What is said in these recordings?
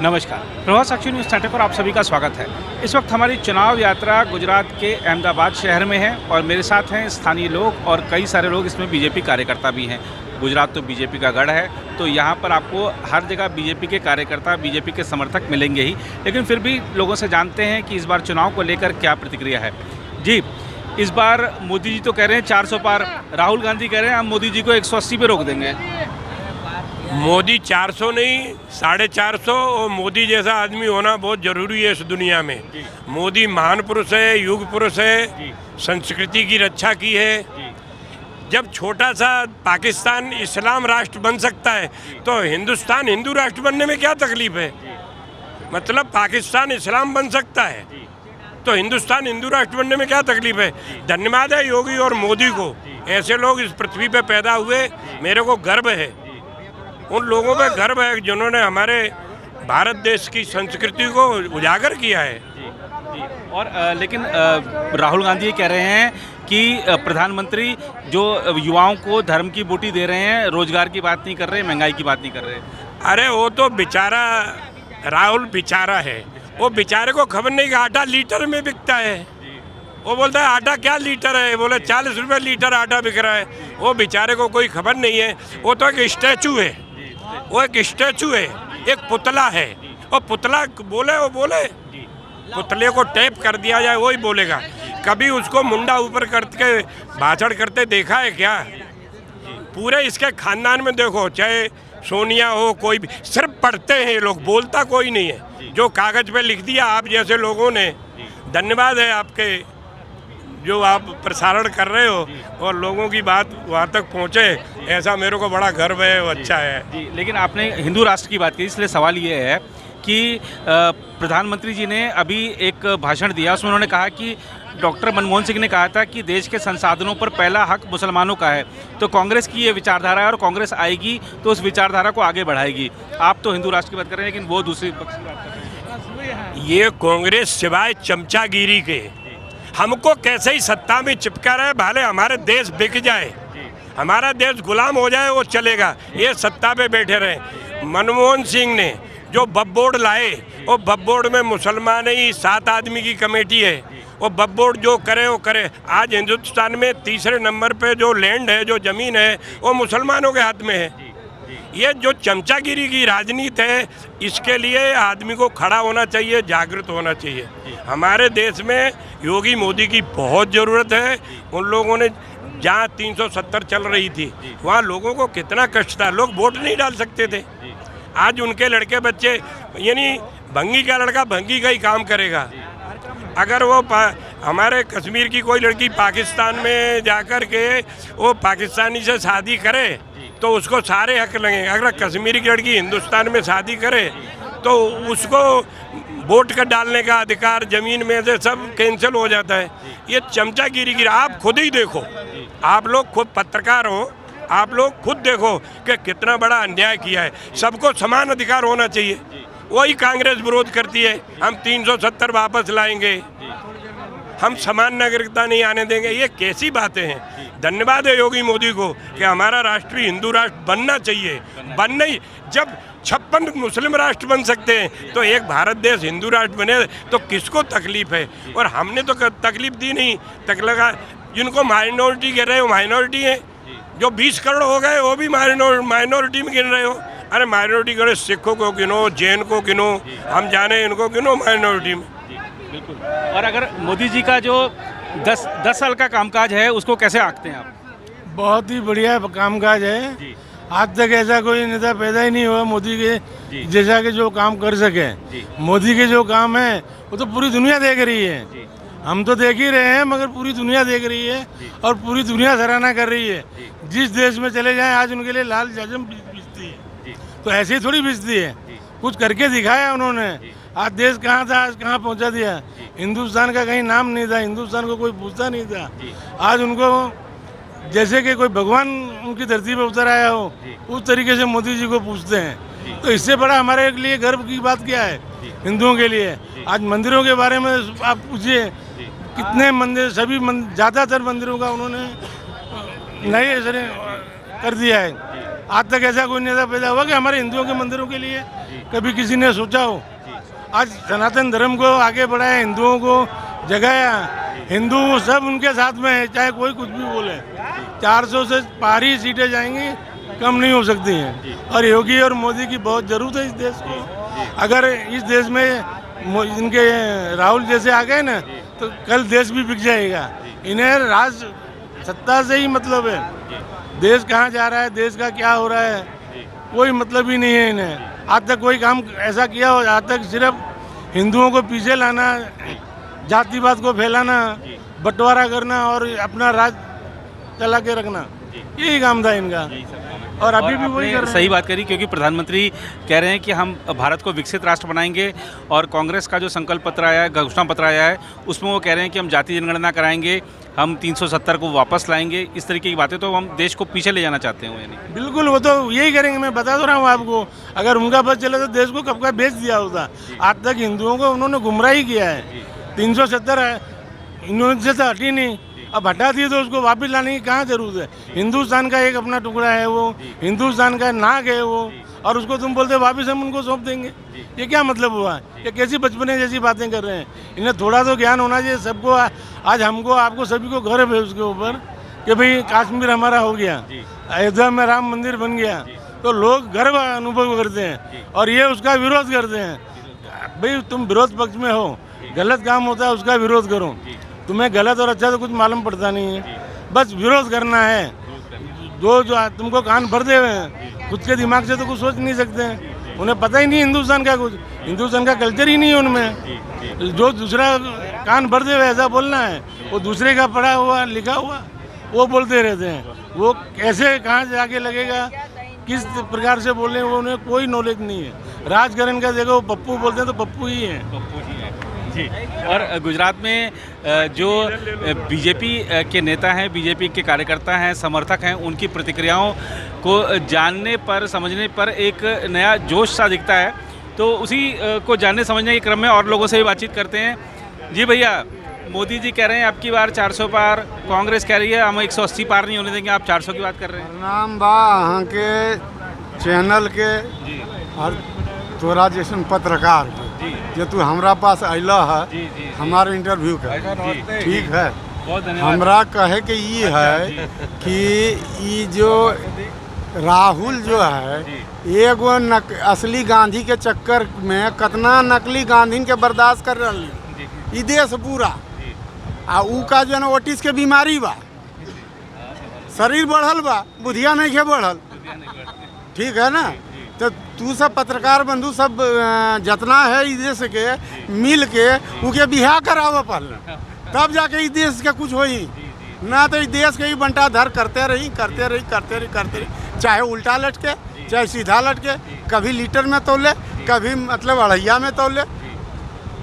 नमस्कार, प्रभात साक्षी news centre पर आप सभी का स्वागत है। इस वक्त हमारी चुनाव यात्रा गुजरात के अहमदाबाद शहर में है और मेरे साथ हैं स्थानीय लोग और कई सारे लोग, इसमें बीजेपी कार्यकर्ता भी हैं। गुजरात तो बीजेपी का गढ़ है, तो यहाँ पर आपको हर जगह बीजेपी के कार्यकर्ता, बीजेपी के समर्थक मिलेंगे ही, लेकिन फिर भी लोगों से जानते हैं कि इस बार चुनाव को लेकर क्या प्रतिक्रिया है। जी, इस बार मोदी जी तो कह रहे हैं 400 पार, राहुल गांधी कह रहे हैं हम मोदी जी को 180 पे रोक देंगे। मोदी 400 नहीं 450 और मोदी जैसा आदमी होना बहुत ज़रूरी है इस दुनिया में। मोदी महान पुरुष है, युग पुरुष है, संस्कृति की रक्षा की है। जब छोटा सा पाकिस्तान इस्लाम राष्ट्र बन सकता है तो हिंदुस्तान हिंदू राष्ट्र बनने में क्या तकलीफ है। मतलब पाकिस्तान इस्लाम बन सकता है तो हिंदुस्तान हिंदू राष्ट्र बनने में क्या तकलीफ है। धन्यवाद है योगी और मोदी को, ऐसे लोग इस पृथ्वी पे पैदा हुए, मेरे को गर्व है। उन लोगों पे गर्व है जिन्होंने हमारे भारत देश की संस्कृति को उजागर किया है। और लेकिन राहुल गांधी कह रहे हैं कि प्रधानमंत्री जो युवाओं को धर्म की बूटी दे रहे हैं, रोजगार की बात नहीं कर रहे, महंगाई की बात नहीं कर रहे। अरे वो तो बेचारा राहुल बेचारा है, वो बेचारे को खबर नहीं कि आटा लीटर में बिकता है। वो बोलता है आटा क्या लीटर है, बोले 40 रुपये लीटर आटा बिक रहा है। वो बेचारे को कोई खबर नहीं है। वो तो एक स्टैचू है, वो एक स्टैचू है, एक पुतला है। और पुतला बोले वो बोले, पुतले को टैप कर दिया जाए वही बोलेगा। कभी उसको मुंडा ऊपर करके भाषण करते देखा है क्या? पूरे इसके खानदान में देखो, चाहे सोनिया हो, कोई भी, सिर्फ पढ़ते हैं ये लोग, बोलता कोई नहीं है। जो कागज पे लिख दिया आप जैसे लोगों ने। धन्यवाद है आपके, जो आप प्रसारण कर रहे हो और लोगों की बात वहाँ तक पहुँचे, ऐसा मेरे को बड़ा गर्व है, वो अच्छा है जी। लेकिन आपने हिंदू राष्ट्र की बात की, इसलिए सवाल ये है कि प्रधानमंत्री जी ने अभी एक भाषण दिया, उसमें उन्होंने कहा कि डॉक्टर मनमोहन सिंह ने कहा था कि देश के संसाधनों पर पहला हक मुसलमानों का है। तो कांग्रेस की ये विचारधारा है और कांग्रेस आएगी तो उस विचारधारा को आगे बढ़ाएगी। आप तो हिंदू राष्ट्र की बात कर रहे हैं, लेकिन वो दूसरी पक्ष की बात कर रहे हैं। ये कांग्रेस सिवाय चमचागिरी के हमको कैसे ही सत्ता में चिपका रहे, भले हमारे देश बिक जाए, हमारा देश गुलाम हो जाए, वो चलेगा। ये सत्ता पे बैठे रहे। मनमोहन सिंह ने जो बब बोर्ड लाए, वो बब बोर्ड में मुसलमान ही 7 आदमी की कमेटी है। वो बब बोर्ड जो करे वो करे। आज हिंदुस्तान में तीसरे नंबर पे जो लैंड है, जो ज़मीन है, वो मुसलमानों के हाथ में है। ये जो चमचागिरी की राजनीति है, इसके लिए आदमी को खड़ा होना चाहिए, जागृत होना चाहिए। हमारे देश में योगी मोदी की बहुत ज़रूरत है। उन लोगों ने जहाँ 370 चल रही थी, वहाँ लोगों को कितना कष्ट था, लोग वोट नहीं डाल सकते थे। आज उनके लड़के बच्चे, यानी भंगी का लड़का भंगी का ही काम करेगा। अगर वो हमारे कश्मीर की कोई लड़की पाकिस्तान में जाकर के वो पाकिस्तानी से शादी करे तो उसको सारे हक लगेंगे। अगर कश्मीरी की लड़की हिंदुस्तान में शादी करे तो उसको वोट का डालने का अधिकार ज़मीन में से सब कैंसिल हो जाता है। ये चमचागिरी की, आप खुद ही देखो, आप लोग खुद पत्रकार हो, आप लोग खुद देखो कि कितना बड़ा अन्याय किया है। सबको समान अधिकार होना चाहिए, वही कांग्रेस विरोध करती है। हम 370 वापस लाएंगे, हम समान नागरिकता नहीं आने देंगे, ये कैसी बातें हैं। धन्यवाद है योगी मोदी को कि हमारा राष्ट्र हिंदू राष्ट्र बनना चाहिए। बनना ही, जब 56 मुस्लिम राष्ट्र बन सकते हैं तो एक भारत देश हिंदू राष्ट्र बने तो किसको तकलीफ है। और हमने तो तकलीफ दी नहीं, तक लगा जिनको माइनॉरिटी कह रहे हो माइनॉरिटी है, जो 20 करोड़ हो गए वो भी माइनॉरिटी में गिन रहे हो। अरे माइनॉरिटी करो, सिखों को गिनो, जैन को गिनो, हम जाने इनको गिनो माइनॉरिटी में। बिल्कुल। और अगर मोदी जी का जो 10 साल का कामकाज है उसको कैसे आंकते हैं आप? बहुत ही बढ़िया कामकाज है। आज तक ऐसा कोई नेता पैदा ही नहीं हुआ मोदी के जैसा के जो काम कर सके। मोदी के जो काम है वो तो पूरी दुनिया देख रही है। हम तो देख ही रहे हैं, मगर पूरी दुनिया देख रही है और पूरी दुनिया सराहना कर रही है। जिस देश में चले जाएं आज उनके लिए लाल जाजम बिजती है, तो ऐसे ही थोड़ी बिजती है, कुछ करके दिखाया उन्होंने। आज देश कहाँ था, आज कहाँ पहुँचा दिया। हिंदुस्तान का कहीं नाम नहीं था, हिंदुस्तान को कोई पूछता नहीं था। आज उनको जैसे कि कोई भगवान उनकी धरती पर उतर आया हो, उस तरीके से मोदी जी को पूछते हैं। तो इससे बड़ा हमारे लिए गर्व की बात क्या है हिंदुओं के लिए। आज मंदिरों के बारे में आप पूछिए, कितने मंदिर, सभी ज़्यादातर मंदिरों का उन्होंने नए कर दिया है। आज तक ऐसा कोई नेता पैदा हुआ कि हमारे हिंदुओं के मंदिरों के लिए कभी किसी ने सोचा हो। आज सनातन धर्म को आगे बढ़ाया, हिंदुओं को जगाया, हिंदू सब उनके साथ में है, चाहे कोई कुछ भी बोले। 400 से पार ही सीटें जाएंगी, कम नहीं हो सकती हैं। और योगी और मोदी की बहुत जरूरत है इस देश को। अगर इस देश में इनके राहुल जैसे आ गए ना तो कल देश भी बिक जाएगा। इन्हें राज सत्ता से ही मतलब है, देश कहाँ जा रहा है, देश का क्या हो रहा है, कोई मतलब ही नहीं है इन्हें। आज तक कोई काम ऐसा किया हो, आज तक सिर्फ हिंदुओं को पीछे लाना, जातिवाद को फैलाना, बंटवारा करना और अपना राज चला के रखना, यही काम था इनका। और अभी भी वही कर रहे हैं। सही बात करी, क्योंकि प्रधानमंत्री कह रहे हैं कि हम भारत को विकसित राष्ट्र बनाएंगे, और कांग्रेस का जो संकल्प पत्र आया है, घोषणा पत्र आया है, उसमें वो कह रहे हैं कि हम जाति जनगणना कराएंगे, हम 370 को वापस लाएंगे। इस तरीके की बातें, तो हम देश को पीछे ले जाना चाहते हैं। यानी बिल्कुल, वो तो यही करेंगे। मैं बता तो रहा हूँ आपको, अगर उनका पता चले तो देश को कब का बेच दिया होता। आज तक हिंदुओं को उन्होंने गुमराह ही किया है। 370 है, इन्होंने से तो हटी नहीं, अब हटा दिए तो उसको वापस लाने की कहाँ जरूरत है। हिंदुस्तान का एक अपना टुकड़ा है, वो हिंदुस्तान का नाक है वो, और उसको तुम बोलते वापस हम उनको सौंप देंगे, ये क्या मतलब हुआ? ये कैसी बचपने जैसी बातें कर रहे हैं। इन्हें थोड़ा तो ज्ञान होना चाहिए सबको। आज हमको, आपको, सभी को गर्व है उसके ऊपर कि भाई कश्मीर हमारा हो गया, अयोध्या में राम मंदिर बन गया, तो लोग गर्व अनुभव करते हैं और ये उसका विरोध करते हैं। भाई तुम विरोध पक्ष में हो, गलत काम होता है उसका विरोध करो। तुम्हें गलत और अच्छा तो कुछ मालूम पड़ता नहीं है, बस विरोध करना है। जो तुमको कान भर दे हुए हैं, खुद के दिमाग से तो कुछ सोच नहीं सकते हैं। उन्हें पता ही नहीं हिंदुस्तान का कुछ, हिंदुस्तान का कल्चर ही नहीं है उनमें। जो दूसरा कान भर दे हुए ऐसा बोलना है, वो दूसरे का पढ़ा हुआ लिखा हुआ वो बोलते रहते हैं। वो कैसे कहाँ जाके लगेगा, किस प्रकार से बोले, वो उन्हें कोई नॉलेज नहीं है। राजकरण का देखो, पप्पू बोलते हैं तो पप्पू ही है। जी। और गुजरात में जो बीजेपी के नेता हैं, बीजेपी के कार्यकर्ता हैं, समर्थक हैं, उनकी प्रतिक्रियाओं को जानने पर, समझने पर एक नया जोश सा दिखता है। तो उसी को जानने समझने के क्रम में और लोगों से भी बातचीत करते हैं। जी भैया, मोदी जी कह रहे हैं अब की बार 400 पार, कांग्रेस कह रही है हम 180 पार नहीं होने देंगे, आप 400 की बात कर रहे हैं। नाम बा अहाँ के चैनल के और तोरा जैसन पत्रकार के, जो तू हमरा पास अल है हमारे इंटरव्यू कर, ठीक है। बहुत धन्यवाद। हमरा कहे के ये है कि ये जो राहुल जो है, एगो असली गांधी के चक्कर में कितना नकली गांधी के बर्दाश्त कर रही। देश पूरा आ ऊ का जो है ना ओटिस के बीमारी बा, शरीर बढ़ल बा, बुधिया नहीं के बढ़ल, ठीक है ना। तो तू सब पत्रकार बंधु सब जितना है इस देश के मिल के उके बिहा कराव पहले, तब जाके इस देश के कुछ होई ना। तो इस देश के ही बंटा धर करते रही, चाहे उल्टा लटके चाहे सीधा लटके, कभी लीटर में तोले, कभी मतलब अढ़ैया में तोले।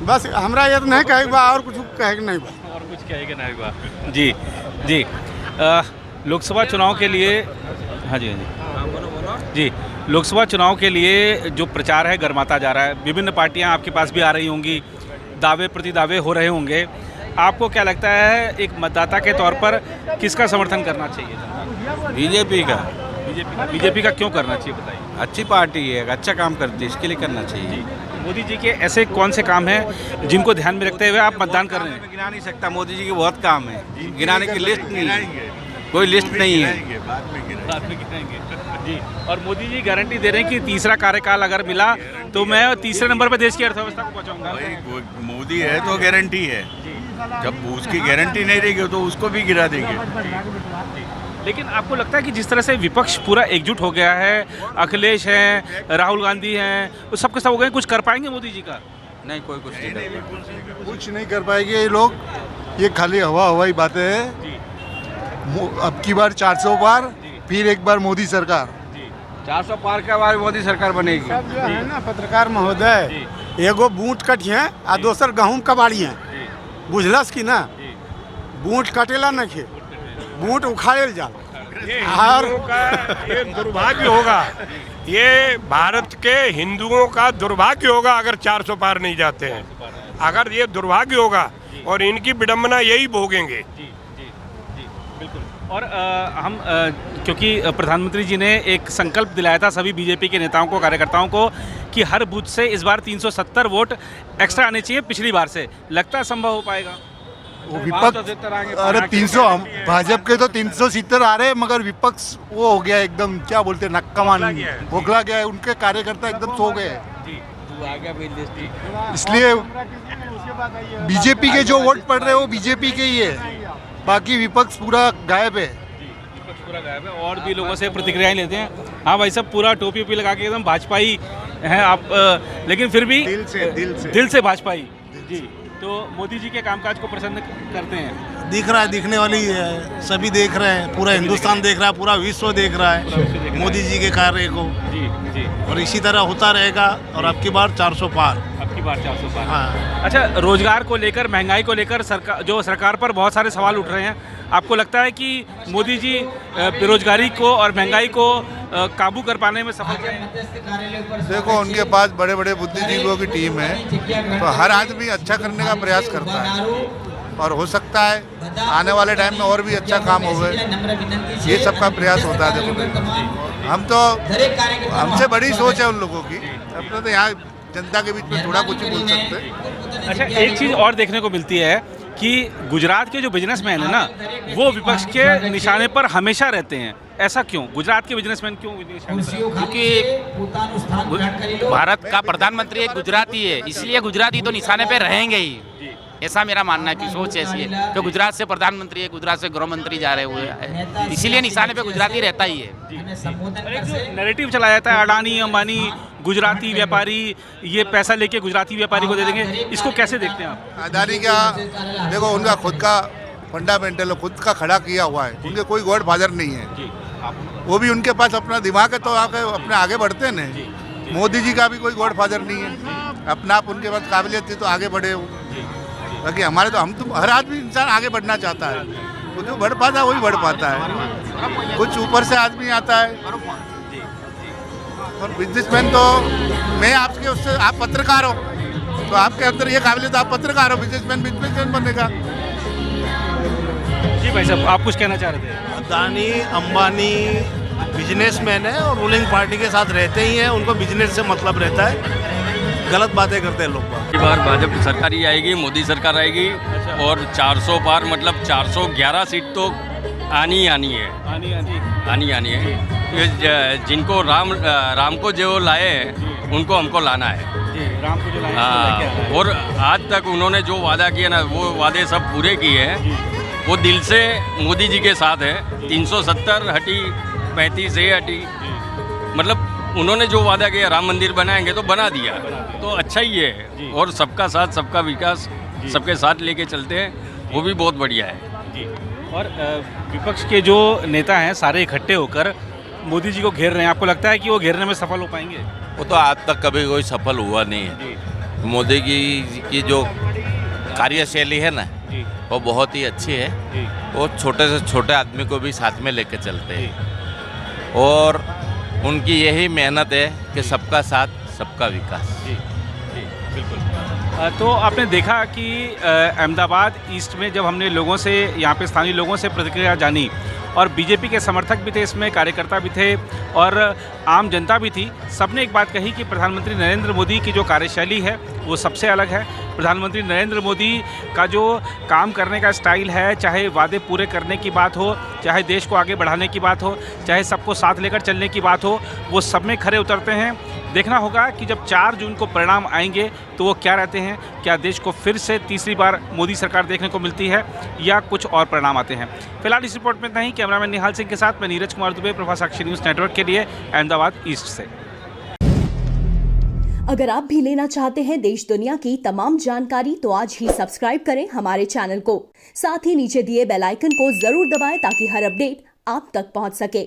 बस हमरा ये नहीं कहे बा, और कुछ कहे नहीं बा, और कुछ कहेगा नहीं बा। जी जी। लोकसभा चुनाव के लिए, हाँ जी जी, लोकसभा चुनाव के लिए जो प्रचार है गर्माता जा रहा है। विभिन्न पार्टियां आपके पास भी आ रही होंगी, दावे प्रति दावे हो रहे होंगे। आपको क्या लगता है, एक मतदाता के तौर पर किसका समर्थन करना चाहिए? बीजेपी का। बीजेपी का क्यों करना चाहिए बताइए? अच्छी पार्टी है, अच्छा काम करती है, इसके लिए करना चाहिए। मोदी जी के ऐसे कौन से काम हैं जिनको ध्यान में रखते हुए आप मतदान कर रहे हैं? मैं गिना नहीं सकता, मोदी जी के बहुत काम है, गिनाने की लिस्ट नहीं है, कोई लिस्ट नहीं है। बाद में गिनाएंगे जी। और मोदी जी गारंटी दे रहे हैं कि तीसरा कार्यकाल अगर मिला तो मैं तीसरे नंबर पर देश की अर्थव्यवस्था को पहुंचाऊंगा। मोदी है तो गारंटी है, जब उसकी गारंटी नहीं रहेगी तो उसको भी गिरा देंगे। लेकिन आपको लगता है कि जिस तरह से विपक्ष पूरा एकजुट हो गया है, अखिलेश हैं, राहुल गांधी हैं, वो सबके सब हो गए, कुछ कर पाएंगे मोदी जी का? नहीं, कोई कुछ नहीं कर पाएगा। कुछ नहीं कर पाएंगे ये लोग, ये खाली हवाई बातें हैं। अब की बार 400 पार, फिर एक बार मोदी सरकार। 400 पार के बाद मोदी सरकार बनेगी। सब जो है ना पत्रकार महोदय, एगो बूट कटी है आ दोसर गहूम कबाड़ी है, बुझलस कि ना। बूट कटेला न खे, बूट उखाड़ेल जा। और ये दुर्भाग्य होगा, ये भारत के हिंदुओं का दुर्भाग्य होगा अगर 400 पार नहीं जाते हैं। अगर ये दुर्भाग्य होगा और इनकी विडंबना यही भोगेंगे। बिल्कुल। और हम क्योंकि प्रधानमंत्री जी ने एक संकल्प दिलाया था सभी बीजेपी के नेताओं को, कार्यकर्ताओं को, कि हर बूथ से इस बार 370 वोट एक्स्ट्रा आने चाहिए पिछली बार से। लगता है संभव हो पाएगा? वो विपक्ष, अरे 300 भाजपा के तो 370 आ रहे हैं, मगर विपक्ष वो हो गया एकदम, क्या बोलते हैं, नक्कामान खोखला गया है। उनके कार्यकर्ता एकदम सो गए हैं। इसलिए बीजेपी के जो वोट पड़ रहे हैं वो बीजेपी के ही है, बाकी विपक्ष पूरा गायब है। पूरा गायब है। और भी लोगों से प्रतिक्रियाएं लेते हैं। हाँ भाई साहब, पूरा टोपी ओपी लगा के एकदम भाजपाई हैं आप, लेकिन फिर भी दिल से भाजपाई जी। तो मोदी जी के कामकाज को पसंद करते हैं? दिख रहा है, दिखने वाली है, सभी देख रहे हैं, पूरा हिंदुस्तान देख रहा है, पूरा विश्व देख रहा है मोदी जी के कार्य को जी जी। और इसी तरह होता रहेगा। और अब की बार 400 पार, अब की बार 400 पार। हाँ। अच्छा, रोजगार को लेकर, महंगाई को लेकर सरकार पर बहुत सारे सवाल उठ रहे हैं। आपको लगता है कि मोदी जी बेरोजगारी को और महंगाई को काबू कर पाने में सफल हैं? देखो, उनके पास बड़े बड़े बुद्धिजीवियों की टीम है, तो हर आदमी अच्छा करने का प्रयास करता है और हो सकता है आने वाले टाइम में और भी अच्छा काम होवे, ये सब का प्रयास होता है। देखो, हम तो, हमसे बड़ी सोच है उन लोगों की, अपने तो यहाँ जनता के बीच में थोड़ा कुछ ही बोल सकते हैं। अच्छा, एक चीज़ और देखने को मिलती है कि गुजरात के जो बिजनेसमैन है ना, वो विपक्ष के निशाने पर हमेशा रहते हैं। ऐसा क्यों? गुजरात के बिजनेसमैन क्यों निशाने पर? क्योंकि भारत का प्रधानमंत्री एक गुजराती है, इसलिए गुजराती तो निशाने पे रहेंगे ही। ऐसा मेरा मानना है कि सोच ऐसी है कि गुजरात से प्रधानमंत्री है, गुजरात से गृह मंत्री जा रहे हुए हैं, इसीलिए निशाने पे गुजराती रहता ही है। नैरेटिव चलाया जाता है, अडानी अंबानी गुजराती व्यापारी, ये पैसा लेके गुजराती व्यापारी को दे देंगे, इसको कैसे देखते हैं आप? अदानी क्या, देखो उनका खुद का फंडामेंटल खुद का खड़ा किया हुआ है, उनके कोई गॉड फादर नहीं है, वो भी उनके पास अपना दिमाग है तो अपने आगे बढ़ते हैं ना। मोदी जी का भी कोई गॉड फादर नहीं है, अपना आप उनके पास काबिलियत थी तो आगे बढ़े हो। बाकी हमारे तो, हम तो हर आदमी इंसान आगे बढ़ना चाहता है, वो जो बढ़ पाता है वही बढ़ पाता है, कुछ ऊपर से आदमी आता है। और बिजनेसमैन तो, मैं आपके उससे, आप पत्रकार हो तो आपके अंदर ये काबिलियत, आप पत्रकार हो, बिजनेसमैन बनेगा। जी भाई साहब, आप कुछ कहना चाह रहे थे? अदानी अंबानी बिजनेसमैन है और रूलिंग पार्टी के साथ रहते ही हैं, उनको बिजनेस से मतलब रहता है, गलत बातें करते हैं लोग। इस बार भाजपा सरकार ही आएगी, मोदी सरकार आएगी। और 400 पार मतलब 411 सीट तो आनी ही आनी है, आनी है। ये जिनको राम को जो लाए हैं उनको हमको लाना है। राम को जो लाए हाँ, और आज तक उन्होंने जो वादा किया ना, वो वादे सब पूरे किए हैं। वो दिल से मोदी जी के साथ है। 370 हटी, 35 ये हटी, मतलब उन्होंने जो वादा किया राम मंदिर बनाएंगे तो बना दिया, तो अच्छा ही है। और सबका साथ सबका विकास, सबके साथ लेके चलते हैं, वो भी बहुत बढ़िया है। और विपक्ष के जो नेता हैं सारे इकट्ठे होकर मोदी जी को घेर रहे हैं, आपको लगता है कि वो घेरने में सफल हो पाएंगे? वो तो आज तक कभी कोई सफल हुआ नहीं है। मोदी की जो कार्यशैली है ना, वो बहुत ही अच्छी है। वो छोटे से छोटे आदमी को भी साथ में लेके चलते हैं और उनकी यही मेहनत है कि सबका साथ सबका विकास। बिल्कुल। तो आपने देखा कि अहमदाबाद ईस्ट में जब हमने लोगों से, यहाँ पे स्थानीय लोगों से प्रतिक्रिया जानी, और बीजेपी के समर्थक भी थे इसमें, कार्यकर्ता भी थे और आम जनता भी थी, सबने एक बात कही कि प्रधानमंत्री नरेंद्र मोदी की जो कार्यशैली है वो सबसे अलग है। प्रधानमंत्री नरेंद्र मोदी का जो काम करने का स्टाइल है, चाहे वादे पूरे करने की बात हो, चाहे देश को आगे बढ़ाने की बात हो, चाहे सबको साथ लेकर चलने की बात हो, वो सब में खरे उतरते हैं। देखना होगा कि जब 4 जून को परिणाम आएंगे तो वो क्या रहते हैं। क्या देश को फिर से तीसरी बार मोदी सरकार देखने को मिलती है या कुछ और परिणाम आते हैं। फिलहाल इस रिपोर्ट में इतना ही। कैमरामैन निहाल सिंह के साथ मैं नीरज कुमार दुबे, प्रभा साक्षी न्यूज़ नेटवर्क के लिए, अहमदाबाद ईस्ट से। अगर आप भी लेना चाहते हैं देश दुनिया की तमाम जानकारी तो आज ही सब्सक्राइब करें हमारे चैनल को। साथ ही नीचे दिए बेल आइकन को जरूर दबाएं ताकि हर अपडेट आप तक पहुंच सके।